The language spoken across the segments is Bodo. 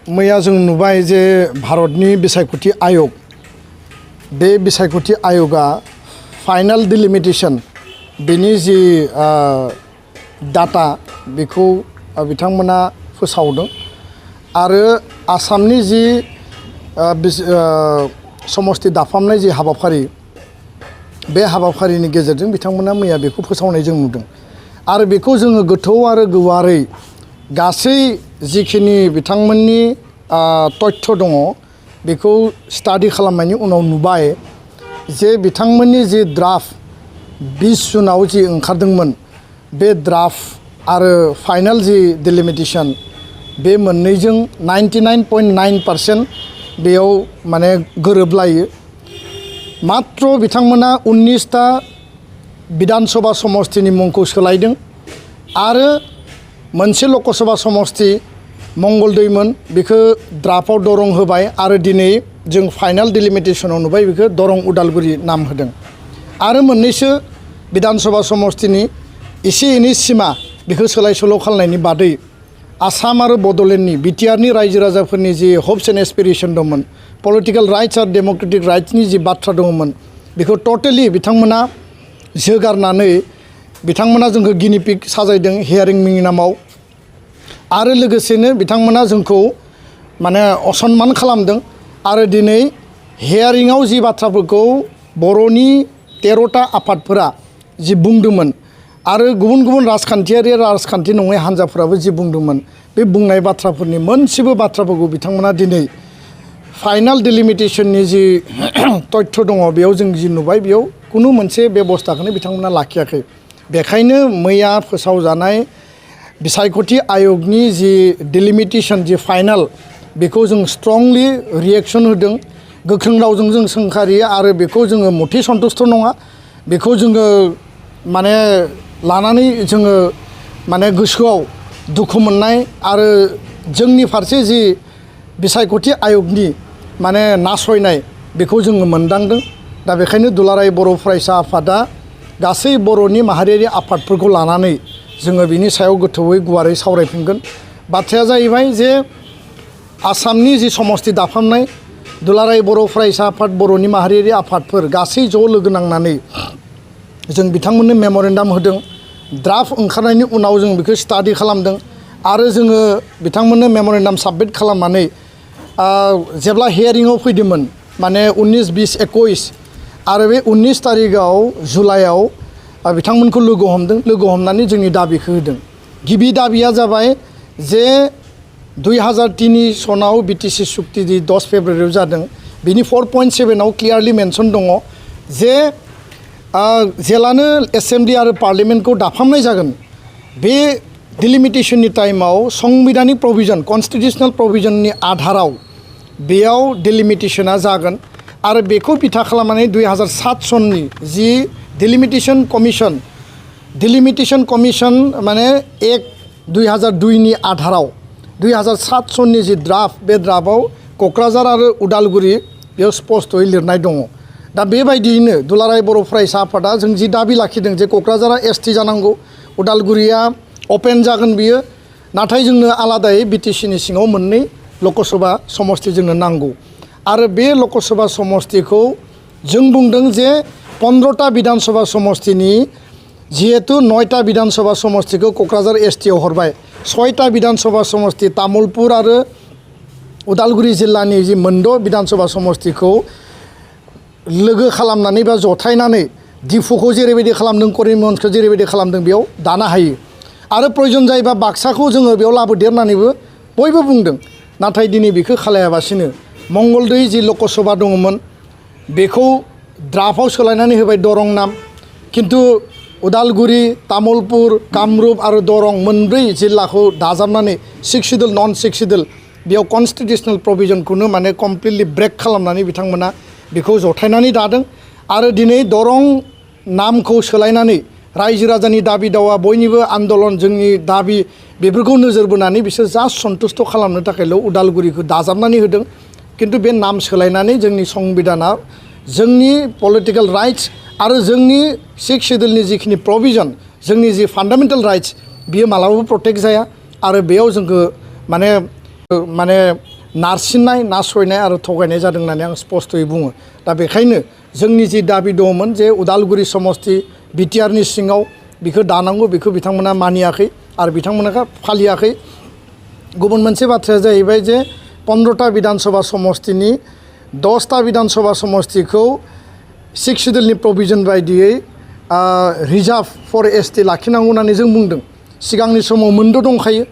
मैया जों नुबाय जे भारतनि बिसायख'थि आयोग बे बिसायख'थि आयोगा फाइनाल डिलिमिटेशन बेनि जि डाटा बेखौ बिथांमोना फोसावदों आरो आसामनि जि समस्ति दाफामनाय जि हाबाफारि बे हाबाफारिनि गेजेरजों बिथांमोना मैया बेखौ फोसावनाय जों नुदों आरो बेखौ जोङो गोथौ आरो गुवारै गासै जिखिनि बिथांमोननि तथ्य दङ बेखौ स्टाडि खालामनायनि उनाव नुबाय जे बिथांमोननि जि ड्राफ्ट 20 जुनाव जि ओंखारदोंमोन बे ड्राफ्ट आरो फाइनाल जि डिलिमिटेशन बे मोननैजों 99.9% बेयाव माने गोरोबलायो मात्र बिथांमोना 19टा विधानसभा समष्टिनि मुंखौ सोलायदों आरो मोनसे लकसभा समष्टि मंगलदैमोन बेखौ ड्राफ्टआव दरं होबाय आरो दिनै जों फाइनाल डिलिमिटेशनाव नुबाय बेखौ दरं उदालगुरि नाम होदों आरो मोननैसो विधानसभा समष्टिनि एसे एनै सिमा बेखौ सोलाय सोल' खालामनायनि बादै आसाम आरो बड'लेण्डनि बिटिआरनि रायजो राजाफोरनि जि हप्स एन्ड एसपिरेशन दंमोन पलिटिकल राइट्स आरो डेम'क्रेटिक राइट्सनि जि बाथ्रा दंमोन बेखौ टटेलि बिथांमोना जोगारनानै बिथांमोना जोंखौ गिनिपिग साजायदों हियारिंनि नामाव आरो लोगोसेनो बिथांमोना जोंखौ माने असनमान खालामदों आरो दिनै हियारिंआव जि बाथ्राफोरखौ बर'नि 13टा आफादफोरा जि बुंदोंमोन आरो गुबुन गुबुन राजखान्थि नङै हान्जाफोराबो जि बुंदोंमोन बे बुंनाय बाथ्राफोरनि मोनसेबो बाथ्राफोरखौ बिथांमोना दिनै फाइनाल डिलिमिटेशननि जि तथ्य दङ बेयाव जों जि नुबाय बेयाव कुनु मोनसे बेबस्थाखौनो बिथांमोना लाखियाखै बेखायनो मैया फोसावजानाय बिसायख'थि आयगनि जि डिलिमिटेशन जि फाइनाल बेखौ जों स्ट्रंलि रिएक्शन होदों गोख्रों रावजों जों सोंखारियो आरो बेखौ जोङो मथे सन्तुष्ट नङा बेखौ जोङो माने लानानै जोङो माने गोसोआव दुखु मोननाय आरो जोंनि फारसे जि बिसायख'थि आयगनि माने नासयनाय बेखौ जोङो मोनदांदों दा बेखायनो दुलाराय बर' फरायसा आफादा गासै बर'नि माहारियारि आफादफोरखौ लानानै जोङो बिनि सायाव गोथौयै गुवारै सावरायफिनगोन बाथ्राया जाहैबाय जे आसामनि जि समष्टि दाफामनाय दुलाराय बर' फरायसा आफाद बर'नि माहारियारि आफादफोर गासै ज' लोगो नांनानै जों बिथांमोननो मेम'रेन्डाम होदों ड्राफ्ट ओंखारनायनि उनाव जों बेखौ स्टाडि खालामदों आरो जोङो बिथांमोननो मेम'रेन्डाम साबमिट खालामनानै जेब्ला हियारिंआव फैदोंमोन माने 19, 20, 21 आरो बे 19 तारिखआव जुलाइआव बिथांमोनखौ लोगो हमनानै जोंनि दाबिखौ होदों गिबि दाबिया जाबाय जे 2003 सनाव बिटिसि सुक्ति जि 10 फेब्रुवारियाव जादों बिनि 4.7आव क्लियारलि मेनसन दङ जे जेलानो एसेम्बलि आरो पार्लियामेन्टखौ दाफामनाय जागोन बे डिलिमिटेशननि टाइमाव संबिधानिक प्रभिजन कन्स्टिटिउसनेल प्रभिजननि आधाराव बेयाव डिलिमिटेशना जागोन आरो बेखौ बिथा खालामनानै 2007 सननि जि डिलिमिटेशन कमिशन माने 1/2002 नि आधाराव 2007 सननि जि ड्राफ्ट बे ड्राफ्टआव क'क्राझार आरो उदालगुरि बेयाव स्पष्टयै लिरनाय दङ दा बेबायदियैनो दुलाराय बर' फरायसा आफादा जों जि दाबि लाखिदों जे क'क्राझारा एसटि जानांगौ उदालगुरिया अपेन जागोन बियो नाथाय जोंनो आलादायै बिटिसिनि सिङाव मोननै लकसभा समष्टि जोंनो नांगौ आरो बे लकसभा समष्टिखौ जों बुंदों जे 15टा विधानसभा समष्टिनि जिहेतु 9टा विधानसभा समष्टिखौ क'क्राझार एसटिआव हरबाय 6टा विधानसभा समष्टि तामुलपुर आरो उदालगुरि जिल्लानि जि मोनद' विधानसभा समष्टिखौ लोगो खालामनानै बा जथायनानै दिफुखौ जेरैबायदि खालामदों करिमगन्जखौ जेरैबायदि खालामदों बेयाव दानो हायो आरो प्रयोजन जायोबा बाक्साखौ जोङो बेयाव लाबोदेरनानैबो बयबो बुंदों नाथाय दिनै बेखौ खालायाबासिनो मंगलदै जि लकसभा दङमोन बेखौ ड्राफ्टआव सोलायनानै होबाय दरं नाम किन्तु उदालगुरि तामुलपुर कामरुप आरो दरं मोनब्रै जिल्लाखौ दाजाबनानै 6 सिडुल नन 6 सिडुल बेयाव कन्स्टिटिउसनेल प्रभिजनखौनो माने कमप्लिटलि ब्रेक खालामनानै बिथांमोना बेखौ जथायनानै दादों आरो दिनै दरं नामखौ सोलायनानै रायजो राजानि दाबि दावा बयनिबो आन्दलन जोंनि दाबि बेफोरखौ नोजोर बोनानै बिसोर जास्ट सन्तुष्ट खालामनो थाखायल' उदालगुरिखौ दाजाबनानै होदों किन्तु बे नाम सोलायनानै जोंनि संबिधाना जोंनि पलिटिकल राइट्स आरो जोंनि 6 सिडुलनि जिखिनि प्रभिजन जोंनि जि फान्डामेन्टेल राइट्स बियो मालाबाबो प्रटेक्ट जाया आरो बेयाव जोंखौ माने नारसिननाय नासयनाय आरो थगायनाय जादों होननानै आं स्पष्टयै बुङो दा बेखायनो जोंनि जि दाबि दङमोन जे उदालगुरि समस्ति बिटिआरनि सिङाव बेखौ दानांगौ बेखौ बिथांमोना मानियाखै आरो बिथांमोना फालियाखै गुबुन मोनसे बाथ्राया जाहैबाय जे 15टा विधानसभा समस्तिनि 10टा विधानसभा समस्तिखौ 6 शिड्युलनि प्रभिजन बायदियै रिजार्भ फर एसटि लाखिनांगौ होननानै जों बुंदों सिगांनि समाव मोनद' दंखायो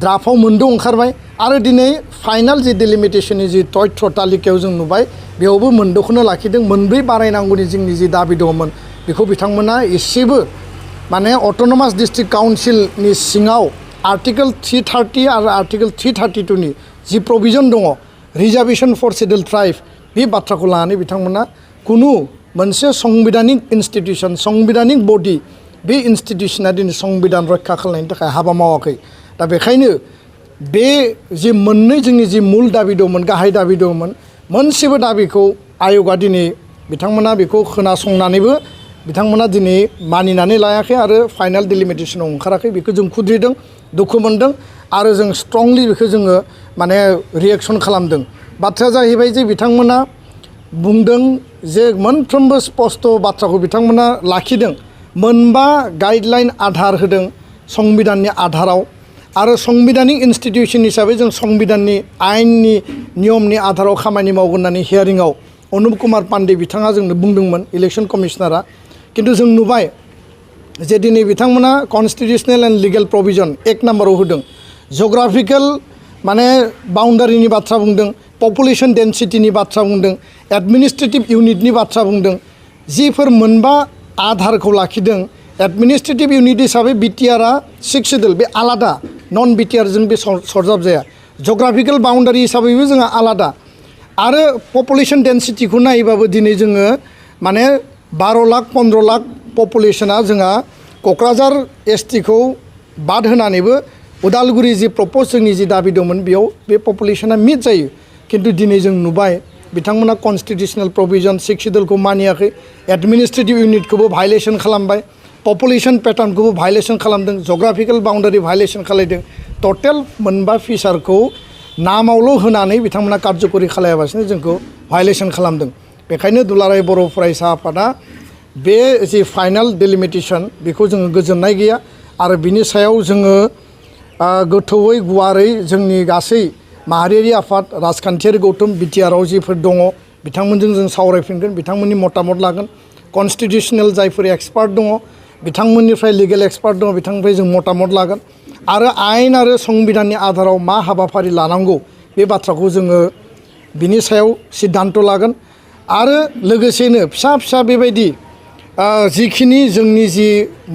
ड्राफ्टआव मोनद' ओंखारबाय आरो दिनै फाइनाल जि डिलिमिटेशननि जि तथ्य तालिकायाव जों नुबाय बेयावबो मोनद'खौनो लाखिदों मोनब्रै बारायनांगौनि जोंनि जि दाबि दङमोन बेखौ बिथांमोना एसेबो माने अट'नमास डिस्ट्रिक्ट काउन्सिलनि सिङाव आर्टिकल 330 आरो आर्टिकल 332 नि जि प्रभिजन दङ रिजार्भेशन फर शिड्युल ट्राइब बे बाथ्राखौ लानानै बिथांमोना कुनु मोनसे संबिधानिक इन्स्टिट्युसन संबिधानिक बडि बे इन्स्टिट्युसना दिनै संबिधान रक्षा खालामनायनि थाखाय हाबा मावाखै दा बेखायनो बे जि मोननै जोंनि जि मुल दाबि दंमोन गाहाय दाबि दंमोन मोनसेबो दाबिखौ आय'गा दिनै बिथांमोना बेखौ खोनासंनानैबो बिथांमोना दिनै मानिनानै लायाखै आरो फाइनाल डिलिमिटेशनाव ओंखाराखै बेखौ जों खुद्रिदों दुखु मोनदों आरो जों स्ट्रंलि बेखौ जोङो माने रिएक्सन खालामदों बाथ्राया जाहैबाय जे बिथांमोना बुंदों जे मोनफ्रोमबो स्पष्ट बाथ्राखौ बिथांमोना लाखिदों मोनबा गाइडलाइन आधार होदों संबिधाननि आधाराव आरो संबिधानिक इन्स्टिट्युसन हिसाबै जों संबिधाननि आयेननि नियमनि आधाराव खामानि मावगोन होननानै हियारिंआव अनुप कुमार पान्डे बिथाङा जोंनो बुंदोंमोन इलेक्सन कमिशनारा किन्तु जों नुबाय जे दिनै बिथांमोना कन्स्टिटिउसनेल एन्ड लिगेल प्रभिजन 1 नाम्बाराव होदों जग्राफिकेल माने बाउन्डारिनि बाथ्रा बुंदों पपुलेशन डेन्सिटिनि बाथ्रा बुंदों एडमिनिस्ट्रेटिभ इउनिटनि बाथ्रा बुंदों जिफोर मोनबा आधारखौ लाखिदों एडमिनिस्ट्रेटिभ इउनिट हिसाबै बिटिआरआ 6 शिड्युल बे आलादा नन बिटिआरजों बे सरजाब जाया जग्राफिकेल बाउन्डारि हिसाबैबो जोंहा आलादा आरो पपुलेशन डेन्सिटिखौ नायोबाबो दिनै जोङो माने 12 लाख 15 लाख पपुलेशना जोंहा क'क्राझार एसटिखौ बाद होनानैबो उदालगुरि जि प्रप'ज जोंनि जि दाबि दंमोन बेयाव बे पपुलेशना मिट जायो किन्तु दिनै जों नुबाय बिथांमोना कन्स्टिटिउसनेल प्रभिजन 6 शिड्युलखौ मानियाखै एडमिनिस्ट्रेटिभ इउनिटखौबो भायलेसन खालामबाय पपुलेशन पेटार्नखौबो भायलेसन खालामदों जग्राफिकेल बाउन्डारि भायलेसन खालामदों टटेल मोनबा फिचारखौ नामावल' होनानै बिथांमोना कार्यकरि खालायाबासिनो जोंखौ भायलेसन खालामदों बेखायनो दुलाराय बर' फरायसा आफादा बे जि फाइनाल डिलिमिटेशन बेखौ जोङो गोजोननाय गैया आरो बिनि सायाव जोङो गोथौयै गुवारै जोंनि गासै माहारियारि आफाद राजखान्थियारि गौथुम बिटिआरआव जिफोर दङ बिथांमोनजों जों सावरायफिनगोन बिथांमोननि मतामत लागोन कन्स्टिटिउसनेल जायफोर एक्सपार्ट दङ बिथांमोननिफ्राय लिगेल एक्सपार्ट दङ बिथांनिफ्राय जों मतामत लागोन आरो आयेन आरो संबिधाननि आधाराव मा हाबाफारि लानांगौ बे बाथ्राखौ जोङो बिनि सायाव सिद्धान्त लागोन आरो लोगोसेनो फिसा फिसा बेबायदि जिखिनि जोंनि जि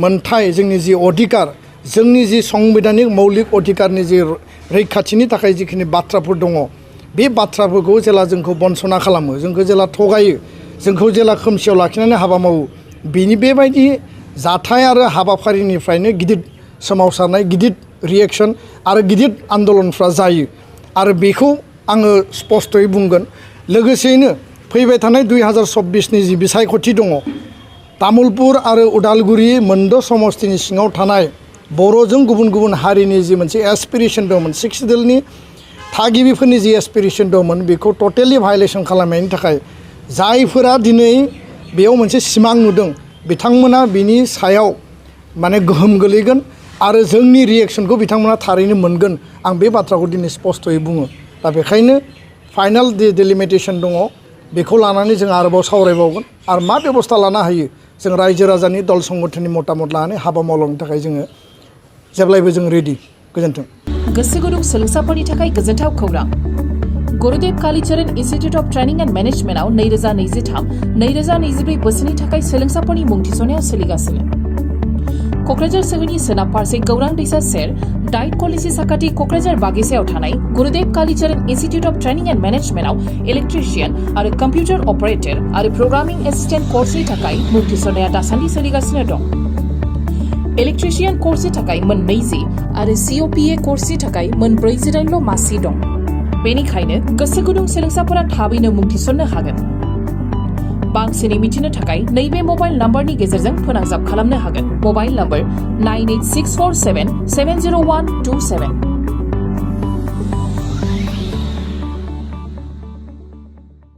मोनथाय जोंनि जि अधिकार जोंनि जि संबिधानिक मौलिक अधिकारनि जि रैखाथिनि थाखाय जिखिनि बाथ्राफोर दङ बे बाथ्राफोरखौ जेला जोंखौ बन्सना खालामो जोंखौ जेला थगायो जोंखौ जेला खोमसियाव लाखिनानै हाबा मावो बिनि बेबायदि जाथाय आरो हाबाफारिनिफ्रायनो गिदिर सोमावसारनाय गिदिर रिएक्सन आरो गिदिर आन्दलनफ्रा जायो आरो बेखौ आङो स्पष्टयै बुंगोन लोगोसेयैनो फैबाय थानाय 2024नि जि बिसायख'थि दङ तामुलपुर आरो उदालगुरि मोनद' समस्तिनि सिङाव थानाय बर'जों गुबुन गुबुन हारिनि जि मोनसे एसपिरेसन दंमोन 6 शिड्युलनि थागिबिफोरनि जि एसपिरेसन दंमोन बेखौ टटेलि भायलेसन खालामनायनि थाखाय जायफोरा दिनै बेयाव मोनसे सिमां नुदों बिथांमोना बिनि सायाव माने गोहोम गोलैगोन आरो जोंनि रिएक्सनखौ बिथांमोना थारैनो मोनगोन आं बे बाथ्राखौ दिनै स्पष्टयै बुङो दा बेखायनो फाइनाल डिलिमिटेशन दङ बेखौ लानानै जों आरोबाव सावरायबावगोन आरो मा बेबस्था लानो हायो जों रायजो राजानि दल संगठननि मतामत लानानै हाबा मावलांनो थाखाय जोङो जेब्लायबो जों रेडि गोजोन्थों गोसो गुदुं सोलोंसाफोरनि थाखाय गोजोनथाव खौरां गुरुदेव Kalicharan institute of training and मेनेजमेन्टआव 2023-2024 बोसोरनि थाखाय सोलोंसाफोरनि मुं थिसननाया सोलिगासिनो क'क्राझार सोहोरनि सोनाब फारसे गौरां दैसा सेर डाइट कलेजनि साखाथि क'क्राझार बागिसायाव थानाय गुरुदेव Kalicharan institute of training and मेनेजमेन्टआव इलेक्ट्रिशियान आरो कम्पिउटार अपारेटर आरो प्रग्रामिं एसिस्टेन्ट कर्सनि थाखाय मुं थिसननाया दासान्दि सोलिगासिनो दं इलेक्ट्रिशियान कर्सनि थाखाय मोन 20 आरो COPA कर्सनि थाखाय मोन 48ल' मासि दं बेनिखायनो गोसो गुदुं सोलोंसाफोरा थाबैनो मुं थिसननो हागोन बांसिनै मिथिनो थाखाय नैबे मबाइल नाम्बारनि गेजेरजों फोनांजाब खालामनो हागोन मबाइल नाम्बार 98647 70127